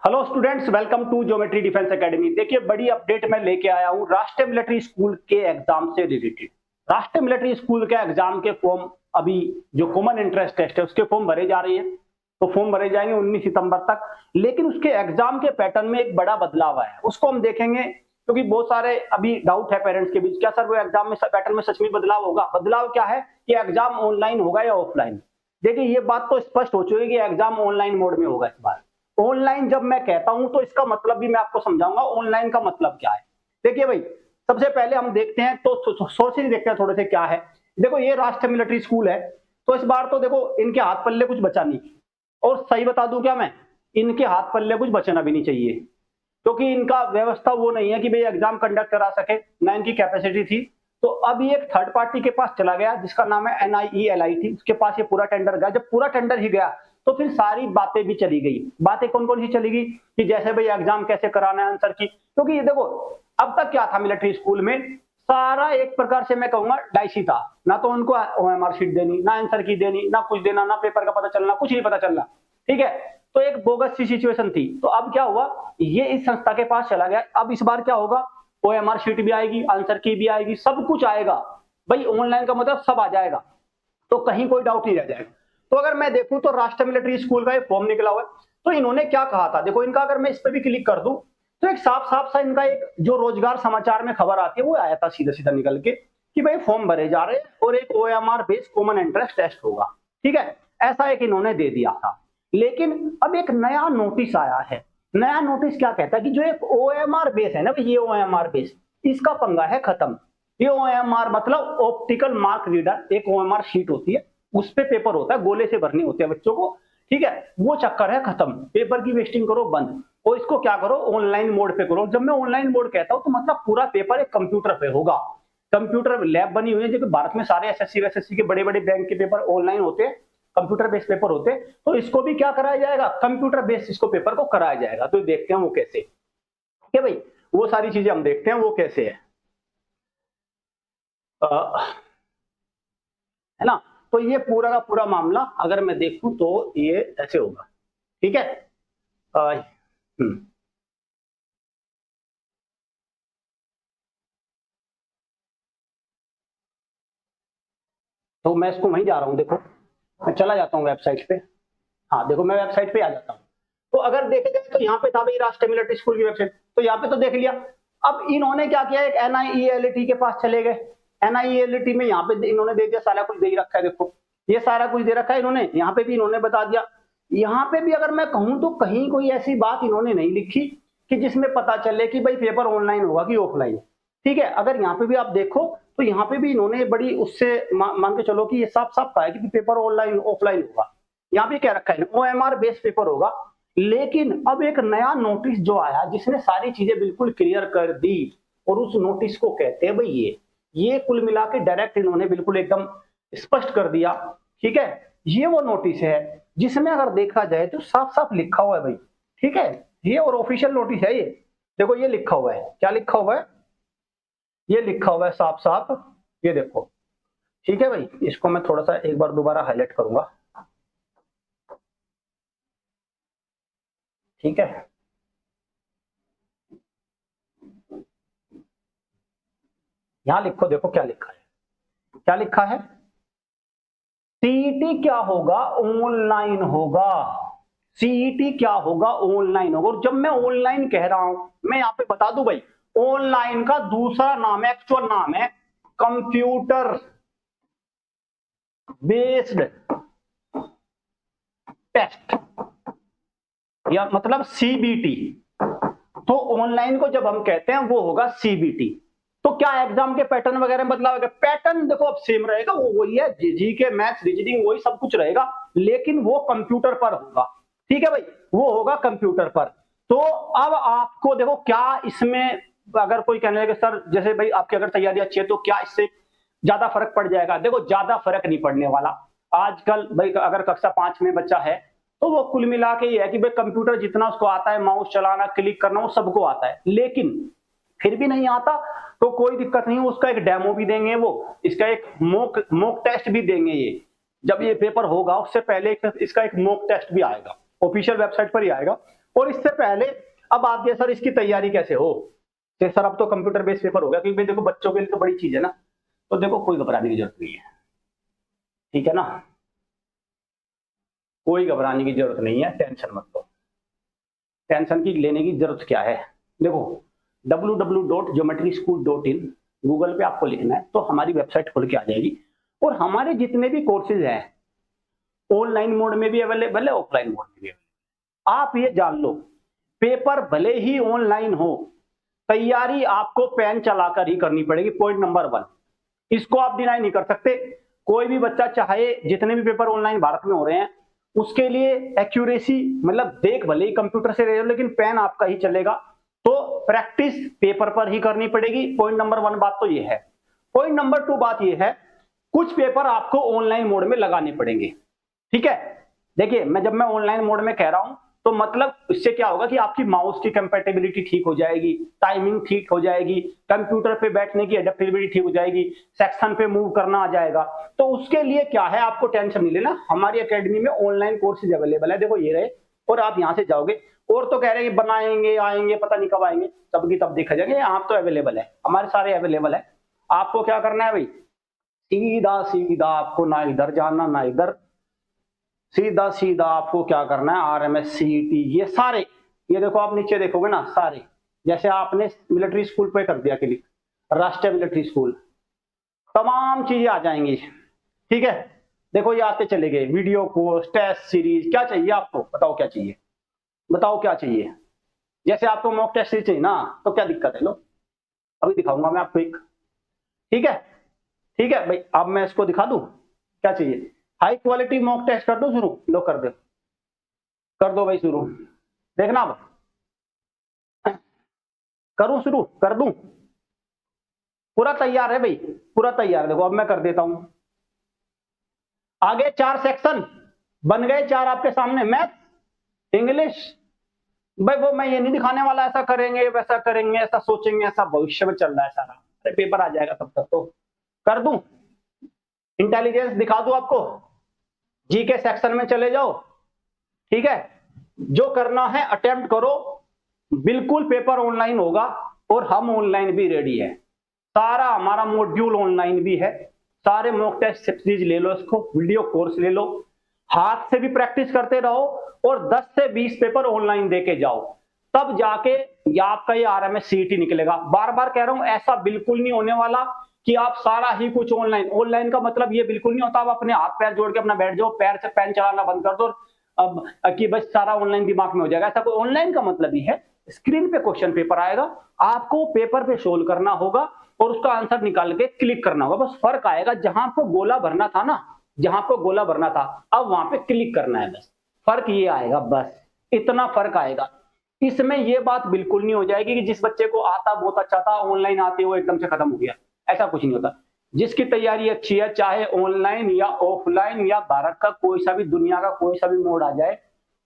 Hello students, welcome to geometry defence academy. देखिए, बड़ी update मैं लेके आया हूँ राष्ट्रीय मिलिट्री स्कूल के एग्जाम से रिलेटेड। राष्ट्रीय मिलिट्री स्कूल के एग्जाम के फॉर्म अभी जो कॉमन एंट्रेंस टेस्ट है उसके फॉर्म भरे जा रही है। तो फॉर्म भरे जाएंगे 19 सितंबर तक। लेकिन उसके एग्जाम के पैटर्न में एक बड़ा बदलाव आया है, उसको हम देखेंगे क्योंकि बहुत सारे अभी डाउट है पेरेंट्स के बीच, क्या सर वो एग्जाम में पैटर्न में सच में बदलाव होगा? बदलाव क्या है कि एग्जाम ऑनलाइन होगा या ऑफलाइन। देखिए, ये बात तो स्पष्ट हो चुकी है कि एग्जाम ऑनलाइन मोड में होगा इस बार। ऑनलाइन जब मैं कहता हूं तो इसका मतलब भी मैं आपको समझाऊंगा ऑनलाइन का मतलब क्या है। देखिए भाई, सबसे पहले हम देखते हैं तो सोर्सेज देखते हैं थोड़े से क्या है। देखो, ये राष्ट्रीय मिलिट्री स्कूल है, तो इस बार तो देखो इनके हाथ पल्ले कुछ बचा नहीं। और सही बता दूं क्या मैं, इनके हाथ पल्ले कुछ बचना भी नहीं चाहिए, क्योंकि इनका व्यवस्था वो नहीं है कि भाई एग्जाम कंडक्ट करा सके, ना इनकी कैपेसिटी थी। तो अब ये एक थर्ड पार्टी के पास चला गया जिसका नाम है NIELIT, उसके पास ये पूरा टेंडर गया। जब पूरा टेंडर ही गया तो फिर सारी बातें भी चली गई। बातें कौन कौन सी चली गई कि जैसे भाई एग्जाम कैसे कराना है आंसर की, क्योंकि ये देखो अब तक क्या था मिलिट्री स्कूल में, सारा एक प्रकार से मैं कहूंगा डाइसी था। ना तो उनको OMR शीट देनी, ना आंसर की देनी, ना कुछ देना, ना पेपर का पता चलना, कुछ नहीं पता चलना। ठीक है, तो एक बोगस सी सिचुएशन थी। तो अब क्या हुआ, ये इस संस्था के पास चला गया। अब इस बार क्या होगा, OMR शीट भी आएगी, आंसर की भी आएगी, सब कुछ आएगा। भाई ऑनलाइन का मतलब सब आ जाएगा, तो कहीं कोई डाउट नहीं रह जाएगा। तो अगर मैं देखूं तो राष्ट्रीय मिलिट्री स्कूल का एक फॉर्म निकला हुआ है। तो इन्होंने क्या कहा था, देखो इनका अगर मैं इस पर भी क्लिक कर दूं तो एक साफ साफ सा इनका एक जो रोजगार समाचार में खबर आती है वो आया था सीधा सीधा निकल के कि भाई फॉर्म भरे जा रहे हैं और एक OMR based common entrance test होगा। ठीक है, ऐसा एक इन्होंने दे दिया था। लेकिन अब एक नया नोटिस आया है। नया नोटिस क्या कहता है कि जो एक OMR बेस है ना, ये OMR बेस, इसका पंगा है खत्म। ये OMR मतलब ऑप्टिकल मार्क रीडर, एक OMR शीट होती है, उस पे पेपर होता है, गोले से भरनी होती है बच्चों को। ठीक है, वो चक्कर है खत्म, पेपर की वेस्टिंग करो बंद। और इसको क्या करो, ऑनलाइन मोड पे करो। जब मैं ऑनलाइन मोड कहता हूं तो मतलब पूरा पेपर एक कंप्यूटर पे होगा। कंप्यूटर लैब बनी हुई है, जो भारत में सारे SSC वैसेसी के बड़े बड़े बैंक के पेपर ऑनलाइन होते हैं, कंप्यूटर बेस्ड पेपर होते हैं। तो इसको भी क्या कराया जाएगा, कंप्यूटर बेस्ड इसको पेपर को कराया जाएगा। तो देखते हैं वो कैसे। ठीक है भाई, वो सारी चीजें हम देखते हैं वो कैसे है है ना। तो ये पूरा का पूरा मामला अगर मैं देखूं तो ये ऐसे होगा। ठीक है। हम्म तो मैं इसको वहीं जा रहा हूं, देखो मैं चला जाता हूं वेबसाइट पे। हाँ देखो, मैं वेबसाइट पे आ जाता हूँ। तो अगर देखे जाए तो यहाँ पे था भाई राष्ट्रीय मिलिट्री स्कूल की वेबसाइट, तो यहाँ पे तो देख लिया। अब इन्होंने क्या किया, एक NIELIT के पास चले गए। NIELIT में यहाँ पे इन्होंने दे दिया, सारा कुछ दे ही रखा है। देखो ये सारा कुछ दे रखा है इन्होंने, यहाँ पे भी इन्होंने बता दिया। यहाँ पे भी अगर मैं कहूँ तो कहीं कोई ऐसी बात इन्होंने नहीं लिखी कि जिसमें पता चले कि भाई पेपर ऑनलाइन होगा कि ऑफलाइन। ठीक है, अगर यहाँ पे भी आप देखो तो यहाँ पे भी इन्होंने बड़ी उससे मान के चलो कि ये साफ साफ कहा है कि पेपर ऑनलाइन ऑफलाइन होगा। यहाँ पे क्या रखा है, OMR बेस्ड पेपर होगा। लेकिन अब एक नया नोटिस जो आया जिसने सारी चीजें बिल्कुल क्लियर कर दी, और उस नोटिस को कहते हैं भाई ये कुल मिला के डायरेक्ट इन्होंने बिल्कुल एकदम स्पष्ट कर दिया। ठीक है, ये वो नोटिस है जिसमें अगर देखा जाए तो साफ साफ लिखा हुआ है भाई। ठीक है, ये और ऑफिशियल नोटिस है ये। देखो ये लिखा हुआ है, क्या लिखा हुआ है, ये लिखा हुआ है साफ साफ, ये देखो। ठीक है भाई, इसको मैं थोड़ा सा एक बार दोबारा हाईलाइट करूंगा। ठीक है, यहां लिखो, देखो क्या लिखा है, क्या लिखा है, सीईटी क्या होगा, ऑनलाइन होगा। सीईटी क्या होगा, ऑनलाइन होगा। और जब मैं ऑनलाइन कह रहा हूं, मैं यहां पे बता दूं भाई, ऑनलाइन का दूसरा नाम है, एक्चुअल नाम है कंप्यूटर बेस्ड टेस्ट, या मतलब CBT। तो ऑनलाइन को जब हम कहते हैं वो होगा CBT। तो क्या एग्जाम के पैटर्न वगैरह में बदलाव होगा? पैटर्न देखो अब सेम रहेगा, वो वही है, जी के मैथ्स रीजनिंग वही सब कुछ रहेगा, लेकिन वो कंप्यूटर पर होगा। ठीक है भाई, वो होगा कंप्यूटर पर। तो अब आपको देखो क्या इसमें, अगर कोई कहने लगे सर जैसे भाई आपकी अगर तैयारी अच्छी है तो क्या इससे ज्यादा फर्क पड़ जाएगा? देखो ज्यादा फर्क नहीं पड़ने वाला। आजकल भाई अगर कक्षा 5 में बच्चा है तो वो कुल मिला के ये है कि भाई कंप्यूटर जितना उसको आता है, माउस चलाना, क्लिक करना, वो सबको आता है। लेकिन फिर भी नहीं आता तो कोई दिक्कत नहीं, उसका एक डेमो भी देंगे, वो इसका एक मॉक टेस्ट भी देंगे। ये जब ये पेपर होगा उससे पहले इसका एक मॉक टेस्ट भी आएगा, ऑफिशियल वेबसाइट पर ही आएगा। और इससे पहले अब आप ये सर इसकी तैयारी कैसे हो, तो सर अब तो कंप्यूटर बेस्ड पेपर हो गया, क्योंकि देखो बच्चों के लिए तो बड़ी चीज है ना, तो देखो कोई घबराने की जरूरत नहीं है, ठीक है ना, कोई घबराने की जरूरत नहीं है, टेंशन मत लो, टेंशन की लेने की जरूरत क्या है। देखो www.geometryschool.in गूगल पे आपको लिखना है तो हमारी वेबसाइट खुल के आ जाएगी, और हमारे जितने भी कोर्सेज हैं ऑनलाइन मोड में भी अवेलेबल है, ऑफलाइन मोड में भी अवेलेबल। आप ये जान लो, पेपर भले ही ऑनलाइन हो, तैयारी आपको पेन चलाकर ही करनी पड़ेगी, पॉइंट नंबर 1, इसको आप डिनाई नहीं कर सकते। कोई भी बच्चा चाहे जितने भी पेपर ऑनलाइन भारत में हो रहे हैं उसके लिए एक्यूरेसी मतलब देख भले ही कंप्यूटर से रहे हो, लेकिन पेन आपका ही चलेगा, तो प्रैक्टिस पेपर पर ही करनी पड़ेगी। पॉइंट नंबर 1 बात तो ये है। पॉइंट नंबर 2 बात ये है, कुछ पेपर आपको ऑनलाइन मोड में लगाने पड़ेंगे, ठीक है। देखिए जब मैं ऑनलाइन मोड में कह रहा हूं तो मतलब इससे क्या होगा कि आपकी माउस की कंपैटिबिलिटी ठीक हो जाएगी, टाइमिंग ठीक हो जाएगी, कंप्यूटर पे बैठने की एडेप्टेबिलिटी ठीक हो जाएगी, सेक्शन पे मूव करना आ जाएगा। तो उसके लिए क्या है, आपको टेंशन नहीं लेना, हमारी एकेडमी में ऑनलाइन कोर्सेज अवेलेबल है, देखो ये रहे, और आप यहां से जाओगे। और तो कह रहे हैं बनाएंगे आएंगे पता नहीं कब आएंगे, तब की तब देखा जाएगा, आप तो अवेलेबल है, हमारे सारे अवेलेबल है। आपको क्या करना है भाई, सीधा सीधा आपको ना इधर जाना ना इधर, सीधा सीधा आपको क्या करना है, RMS CET ये सारे, ये देखो आप नीचे देखोगे ना सारे, जैसे आपने मिलिट्री स्कूल पे कर दिया क्लिक, राष्ट्रीय मिलिट्री स्कूल, तमाम चीजें आ जाएंगी, ठीक है। देखो ये आते चले गए, वीडियो कोर्स, टेस्ट सीरीज, क्या चाहिए आपको, बताओ क्या चाहिए, बताओ क्या चाहिए। जैसे आपको मॉक टेस्ट सीरीज चाहिए ना, तो क्या दिक्कत है, लो अभी दिखाऊंगा मैं आपको एक, ठीक है, ठीक है भाई, अब मैं इसको दिखा दूं, क्या चाहिए, हाई क्वालिटी मॉक टेस्ट कर दो शुरू, लो कर दो भाई शुरू, देखना अब करूं शुरू कर दूं, पूरा तैयार है भाई, पूरा तैयार है। देखो अब मैं कर देता हूं, आगे 4 सेक्शन बन गए, 4 आपके सामने, मैथ, इंग्लिश, भाई वो मैं ये नहीं दिखाने वाला ऐसा करेंगे वैसा करेंगे ऐसा सोचेंगे, ऐसा भविष्य में चल रहा है सारा, अरे पेपर आ जाएगा तब तक, तो कर दूं, इंटेलिजेंस दिखा दूं आपको, जीके सेक्शन में चले जाओ, ठीक है। जो करना है अटेम्प्ट करो, बिल्कुल पेपर ऑनलाइन होगा, और हम ऑनलाइन भी रेडी है, सारा हमारा मॉड्यूल ऑनलाइन भी है, सारे मॉक टेस्ट सीरीज ले लो, इसको वीडियो कोर्स ले लो, हाथ से भी प्रैक्टिस करते रहो, और 10 से 20 पेपर ऑनलाइन देके जाओ, तब जाके या आपका ये RMS CET निकलेगा। बार बार कह रहा हूं, ऐसा बिल्कुल नहीं होने वाला कि आप सारा ही कुछ ऑनलाइन, ऑनलाइन का मतलब ये बिल्कुल नहीं होता आप अपने हाथ पैर जोड़ के अपना बैठ जाओ, पैर से पेन चलाना बंद कर दो, अब कि बस सारा ऑनलाइन दिमाग में हो जाएगा, ऐसा कोई ऑनलाइन का मतलब ही है। स्क्रीन पे क्वेश्चन पेपर आएगा, आपको पेपर पे सोल्व करना होगा और उसका आंसर निकाल के क्लिक करना होगा, बस फर्क आएगा, जहां आपको गोला भरना था ना, जहां आपको गोला भरना था अब वहां पे क्लिक करना है, बस फर्क ये आएगा, बस इतना फर्क आएगा। इसमें ये बात बिल्कुल नहीं हो जाएगी कि जिस बच्चे को आता बहुत अच्छा था ऑनलाइन आते वो एकदम से खत्म हो गया, ऐसा कुछ नहीं होता। जिसकी तैयारी अच्छी है, चाहे ऑनलाइन या ऑफलाइन या भारत का कोई सा भी, दुनिया का कोई सा भी मोड आ जाए,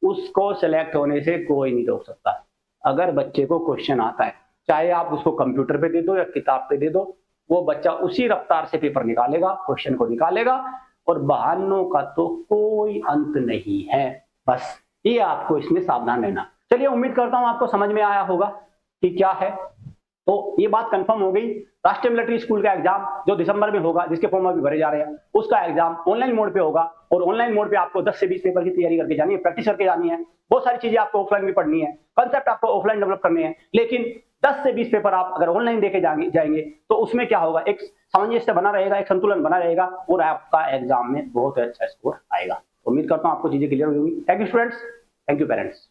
उसको सिलेक्ट होने से कोई नहीं रोक सकता। अगर बच्चे को क्वेश्चन आता है, चाहे आप उसको कंप्यूटर पे दे दो या किताब पे दे दो, वो बच्चा उसी रफ्तार से पेपर निकालेगा, क्वेश्चन को निकालेगा, और बहानों का तो कोई अंत नहीं है। बस ये आपको इसमें सावधान रहना। चलिए उम्मीद करता हूं आपको समझ में आया होगा कि क्या है। तो ये बात कंफर्म हो गई, राष्ट्रीय मिलिट्री स्कूल का एग्जाम जो दिसंबर में होगा, जिसके फॉर्म अभी भरे जा रहे हैं, उसका एग्जाम ऑनलाइन मोड पे होगा, और ऑनलाइन मोड पे आपको 10 से 20 पेपर की तैयारी करके जानी है, प्रैक्टिस करके जानी है, बहुत सारी चीजें आपको ऑफलाइन भी पढ़नी है, कंसेप्ट आपको ऑफलाइन डेवलप करने हैं, लेकिन 10 से 20 पेपर आप अगर ऑनलाइन देके जाएंगे तो उसमें क्या होगा, एक सामंजस्य बना रहेगा, एक संतुलन बना रहेगा, और आपका एग्जाम में बहुत अच्छा स्कोर आएगा। उम्मीद करता हूं आपको चीजें क्लियर होगी। Thank you students, thank you parents.